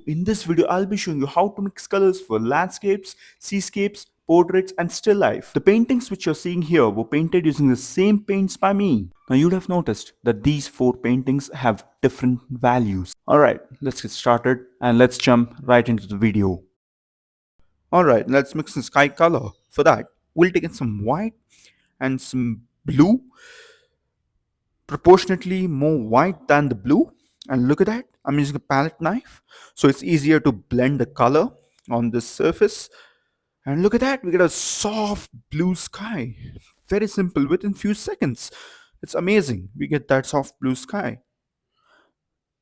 In this video, I'll be showing you how to mix colors for landscapes, seascapes, portraits, and still life. The paintings which you're seeing here were painted using the same paints by me. Now you'd have noticed that these four paintings have different values. Alright, let's get started and let's jump right into the video. Alright, let's mix some sky color. For that, we'll take in some white and some blue, proportionately more white than the blue. And look at that, I'm using a palette knife, so it's easier to blend the color on this surface. And look at that, we get a soft blue sky. Very simple, within few seconds. It's amazing, we get that soft blue sky.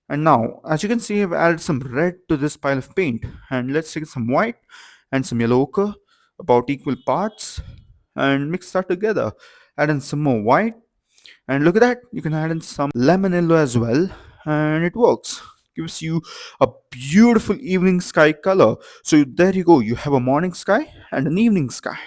And now, as you can see, I've added some red to this pile of paint. And let's take some white and some yellow ochre, about equal parts, and mix that together. Add in some more white, and look at that, you can add in some lemon yellow as well, and it works. Gives you a beautiful evening sky color. So there you go, you have a morning sky and an evening sky.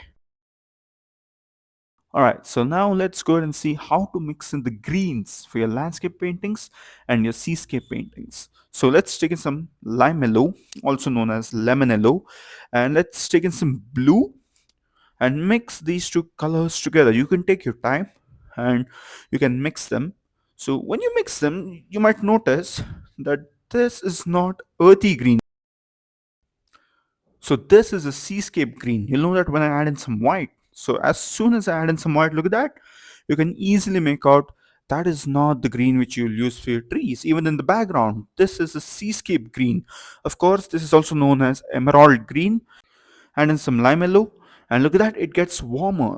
Alright, so now let's go ahead and see how to mix in the greens for your landscape paintings and your seascape paintings. So let's take in some lime yellow, also known as lemon yellow, and let's take in some blue and mix these two colors together. You can take your time and you can mix them. So when you mix them, you might notice that this is not earthy green. So this is a seascape green. You'll know that when I add in some white. So as soon as I add in some white, look at that. You can easily make out that is not the green which you'll use for your trees. Even in the background, this is a seascape green. Of course, this is also known as emerald green. And in some lime yellow, and look at that, it gets warmer.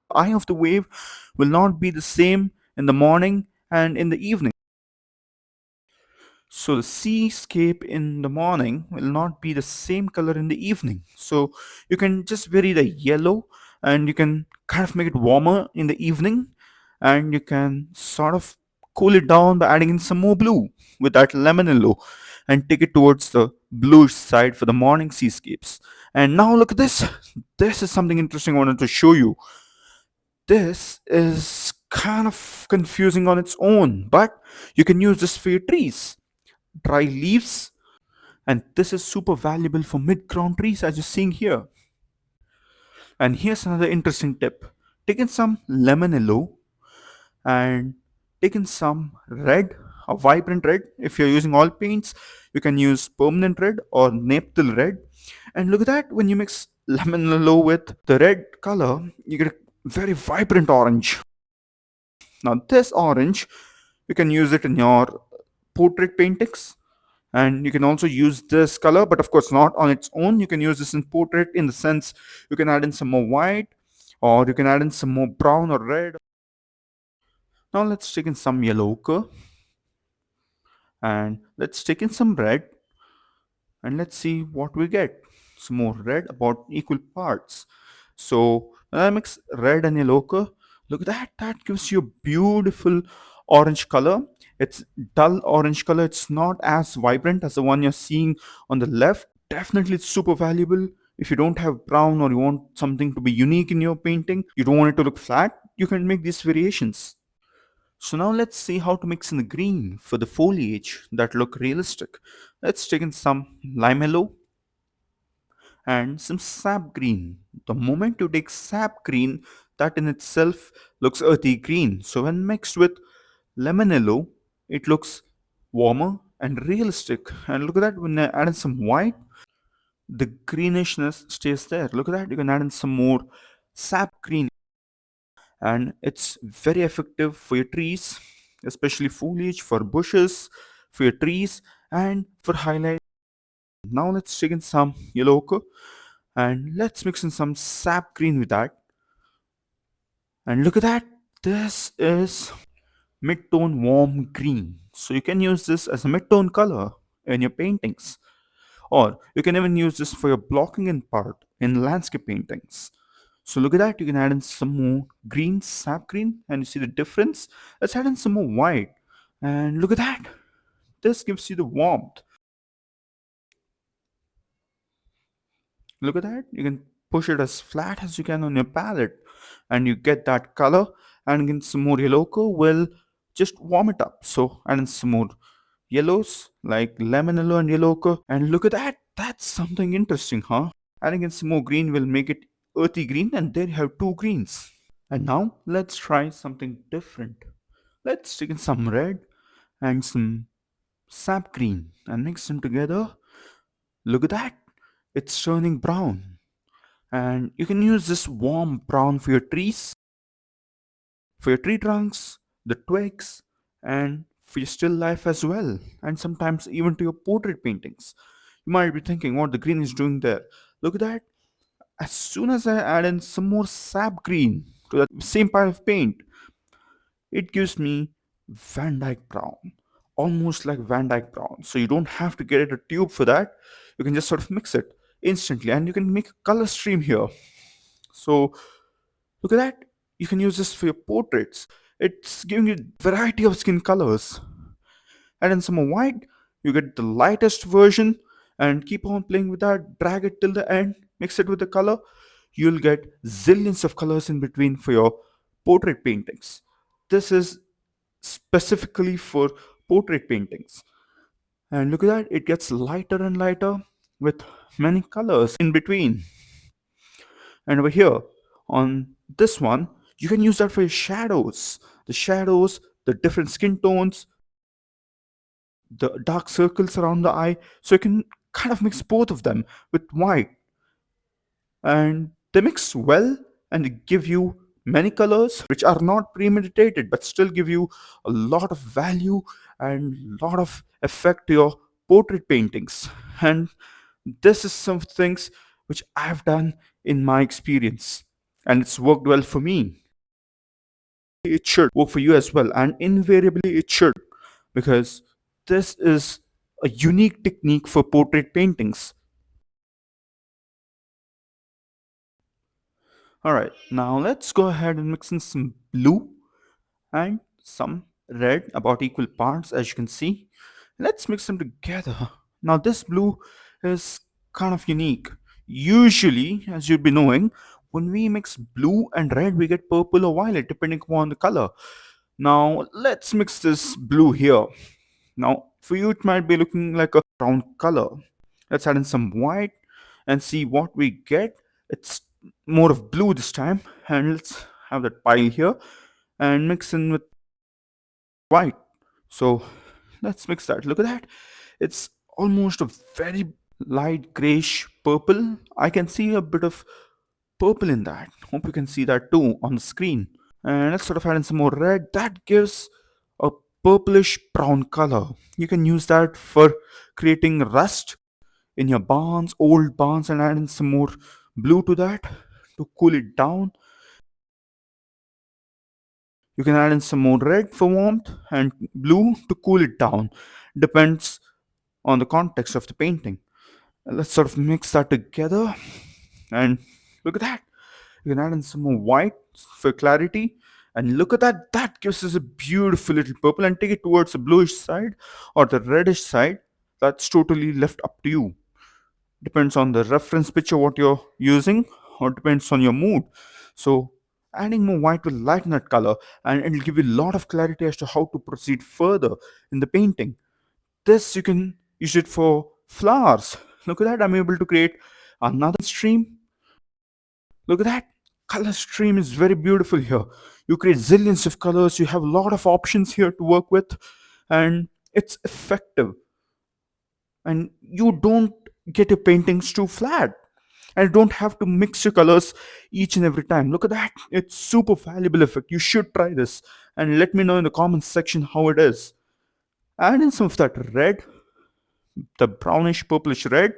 Eye of the wave will not be the same in the morning and in the evening. So the seascape in the morning will not be the same color in the evening. So you can just vary the yellow and you can kind of make it warmer in the evening, and you can sort of cool it down by adding in some more blue with that lemon yellow and take it towards the bluish side for the morning seascapes. And now look at this. This is something interesting I wanted to show you. This is kind of confusing on its own, but you can use this for your trees. Dry leaves, and this is super valuable for mid-ground trees as you're seeing here. And here's another interesting tip. Take in some lemon yellow and take in some red, a vibrant red. If you're using all paints, you can use permanent red or naphtha red. And look at that, when you mix lemon yellow with the red color, you get a very vibrant orange. Now this orange, you can use it in your portrait paintings, and you can also use this color, but of course not on its own. You can use this in portrait in the sense you can add in some more white, or you can add in some more brown or red. Now let's take in some yellow ochre, and let's take in some red, and let's see what we get. Some more red, about equal parts. So when I mix red and yellow ochre, look at that, that gives you a beautiful orange color. It's dull orange color, it's not as vibrant as the one you're seeing on the left. Definitely it's super valuable if you don't have brown or you want something to be unique in your painting, you don't want it to look flat, you can make these variations. So now let's see how to mix in the green for the foliage that look realistic. Let's take in some lime yellow and some sap green. The moment you take sap green, that in itself looks earthy green. So when mixed with lemon yellow, it looks warmer and realistic. And look at that, when I add in some white, the greenishness stays there. Look at that, you can add in some more sap green, and it's very effective for your trees, especially foliage, for bushes, for your trees, and for highlight. Now let's take in some yellow ochre and let's mix in some sap green with that. And look at that, this is mid-tone warm green. So you can use this as a mid-tone color in your paintings, or you can even use this for your blocking in part in landscape paintings. So look at that, you can add in some more green, sap green, and you see the difference. Let's add in some more white, and look at that, this gives you the warmth. Look at that, you can push it as flat as you can on your palette and you get that color. And again, some more yellow ochre will just warm it up. So add in some more yellows like lemon yellow and yellow ochre. And look at that. That's something interesting, huh? Adding in some more green will make it earthy green, and there you have two greens. And now let's try something different. Let's stick in some red and some sap green and mix them together. Look at that. It's turning brown. And you can use this warm brown for your trees, for your tree trunks, the twigs, and for your still life as well, and sometimes even to your portrait paintings. You might be thinking what the green is doing there. Look at that. As soon as I add in some more sap green to that same pile of paint, it gives me Van Dyke brown. Almost like Van Dyke brown. So you don't have to get it a tube for that. You can just sort of mix it instantly and you can make a color stream here. So look at that. You can use this for your portraits. It's giving you variety of skin colors. And in some white, you get the lightest version and keep on playing with that. Drag it till the end, mix it with the color. You'll get zillions of colors in between for your portrait paintings. This is specifically for portrait paintings. And look at that, it gets lighter and lighter with many colors in between. And over here on this one, you can use that for your shadows. The shadows, the different skin tones, the dark circles around the eye. So you can kind of mix both of them with white. And they mix well and they give you many colors which are not premeditated but still give you a lot of value and a lot of effect to your portrait paintings. And this is some things which I've done in my experience and it's worked well for me. It should work for you as well, and invariably it should, because this is a unique technique for portrait paintings. All right, now let's go ahead and mix in some blue and some red, about equal parts, as you can see. Let's mix them together. Now this blue is kind of unique. Usually, as you'd be knowing, when we mix blue and red we get purple or violet depending upon the color. Now let's mix this blue here. Now for you it might be looking like a brown color. Let's add in some white and see what we get. It's more of blue this time, and let's have that pile here and mix in with white. So let's mix that. Look at that. It's almost a very light grayish purple. I can see a bit of purple in that. Hope you can see that too on the screen. And let's sort of add in some more red. That gives a purplish brown color. You can use that for creating rust in your barns, old barns, and add in some more blue to that to cool it down. You can add in some more red for warmth and blue to cool it down. Depends on the context of the painting. Let's sort of mix that together and look at that. You can add in some more white for clarity. And look at that, that gives us a beautiful little purple, and take it towards the bluish side or the reddish side. That's totally left up to you. Depends on the reference picture what you're using, or depends on your mood. So adding more white will lighten that color and it'll give you a lot of clarity as to how to proceed further in the painting. This you can use it for flowers. Look at that, I'm able to create another stream. Look at that, color stream is very beautiful here. You create zillions of colors, you have a lot of options here to work with, and it's effective. And you don't get your paintings too flat, and you don't have to mix your colors each and every time. Look at that, it's super valuable effect. You should try this and let me know in the comments section how it is. Add in some of that red, the brownish purplish red,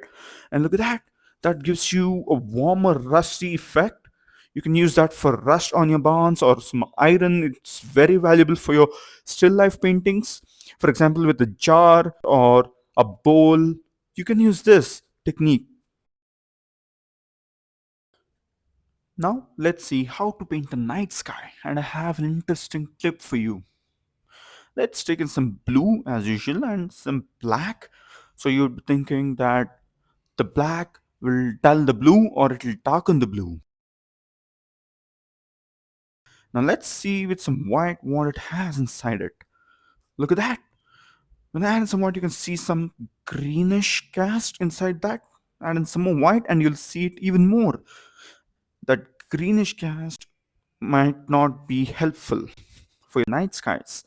and look at that, that gives you a warmer rusty effect. You can use that for rust on your barns or some iron. It's very valuable for your still life paintings, for example with a jar or a bowl. You can use this technique. Now let's see how to paint the night sky, and I have an interesting tip for you. Let's take in some blue as usual and some black. So you'd be thinking that the black will dull the blue or it will darken the blue. Now let's see with some white what it has inside it. Look at that. When I add some white, you can see some greenish cast inside that. Add in some more white, and you'll see it even more. That greenish cast might not be helpful for your night skies.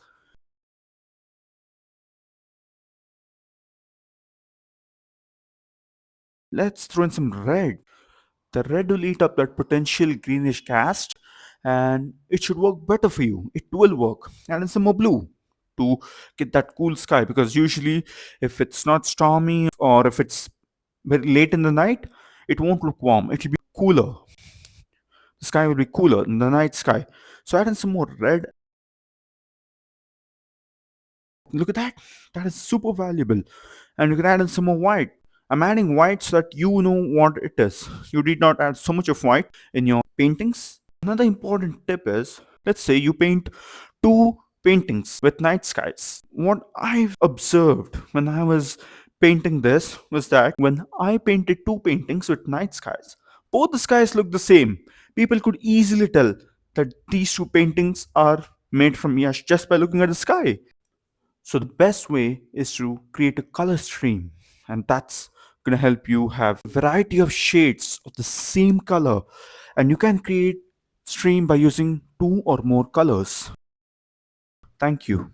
Let's throw in some red. The red will eat up that potential greenish cast, and it should work better for you. It will work. And then some more blue to get that cool sky, because usually if it's not stormy or if it's very late in the night, it won't look warm. It will be cooler. The sky will be cooler in the night sky. So add in some more red. Look at that. That is super valuable. And you can add in some more white. I'm adding white so that you know what it is. You did not add so much of white in your paintings. Another important tip is, let's say you paint two paintings with night skies. What I've observed when I was painting this was that when I painted two paintings with night skies, both the skies look the same. People could easily tell that these two paintings are made from Yash just by looking at the sky. So the best way is to create a color stream, and that's going to help you have variety of shades of the same color, and you can create stream by using two or more colors. Thank you.